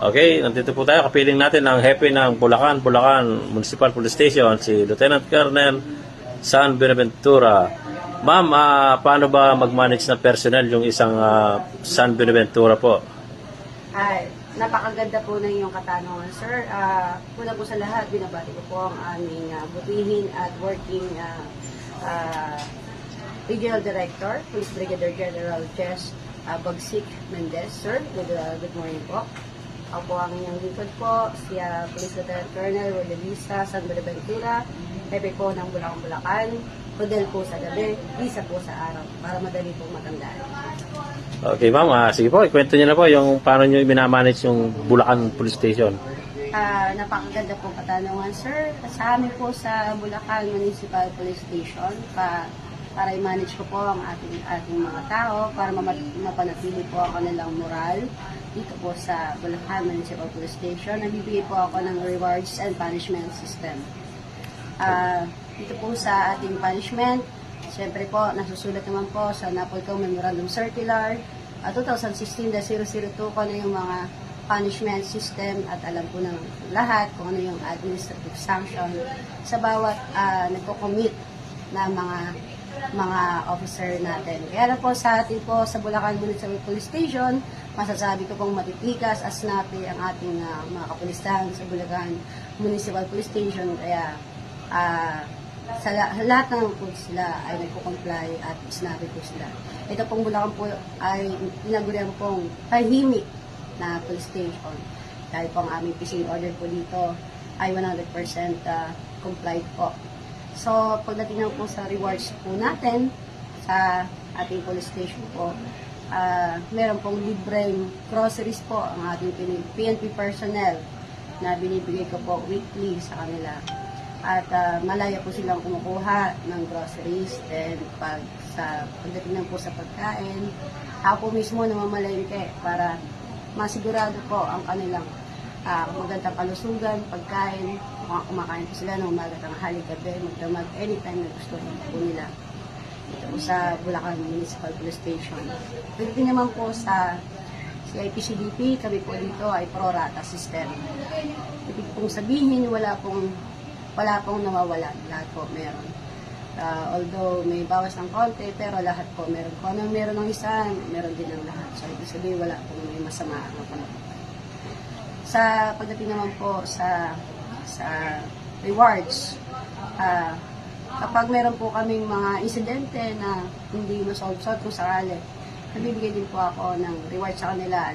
Okay, nandito po tayo. Kapiling natin ang hepe ng Bulacan Municipal Police Station, si Lieutenant Colonel San Benaventura. Ma'am, paano ba mag-manage na personnel yung isang San Benaventura po? Ay, napakaganda po ng iyong katanungan, sir. Una po sa lahat, binabati ko po ang aming butihin at working Regional Director, Police Brigadier General Jess Bagsik Mendez, sir. Good morning po. Ako po ang inyong lingkod po, si Police Lieutenant Colonel Rodelisa San Benaventura, hepe po ng Bulacan, Rodel po sa gabi, Lisa po sa araw, para madali pong matandaan. Okay, ma'am. Sige po, ikwento niyo na po yung paano niyo minamanage yung Bulacan Police Station. Napakaganda po katanungan, sir. Sa amin po sa Bulacan Municipal Police Station, para i-manage ko po ang ating mga tao, para mapanatili po ang kanilang moral dito po sa Bulacan Municipal Police Station. Nagbibigay po ako ng rewards and punishment system. Dito po sa ating punishment, siyempre po, nasusulat naman po sa NAPOLCO Memorandum Circular 2016-002 kung ano yung mga punishment system at alam po ng lahat kung ano yung administrative sanction sa bawat nagko-commit na mga officer natin. Kaya na po sa atin po sa Bulacan Municipal Police Station, masasabi ko pong matitikas at snappy ang ating mga kapulisan sa Bulacan Municipal Police Station. Kaya sa lahat ng po sila ay nagko-comply at snappy po sila. Ito pong Bulacan po ay inagurihan pong tahimik na police station. Dahil po ang aming fishing order po dito ay 100% complied po. So, pagdating na po sa rewards po natin sa ating police station po, meron pong libreng groceries po ang ating PNP personnel na binibigay ko po weekly sa kanila. At malaya po silang kumukuha ng groceries. Then, pagdating na po sa pagkain, ako po mismo namamalengke para masigurado po ang kanilang magandang kalusugan, pagkain, kumakain po sila ng umaga, tanghali, gabi, magdamag, anytime na gusto po nila. Ito po sa Bulacan Municipal Police Station. Pagdating naman po sa CIP-CDP, kami po dito ay pro-rata system. Ibig pong sabihin, wala pong nawawalan. Lahat po meron. Although may bawas ng konti, pero lahat po meron. Kung ano meron ng isa, meron din ng lahat. So, ibig sabihin, wala pong may masama ang panapagay. Sa pagdating naman po sa rewards, kapag meron po kaming mga insidente na hindi masolve kung sakali, nabibigay din po ako ng rewards sa kanila.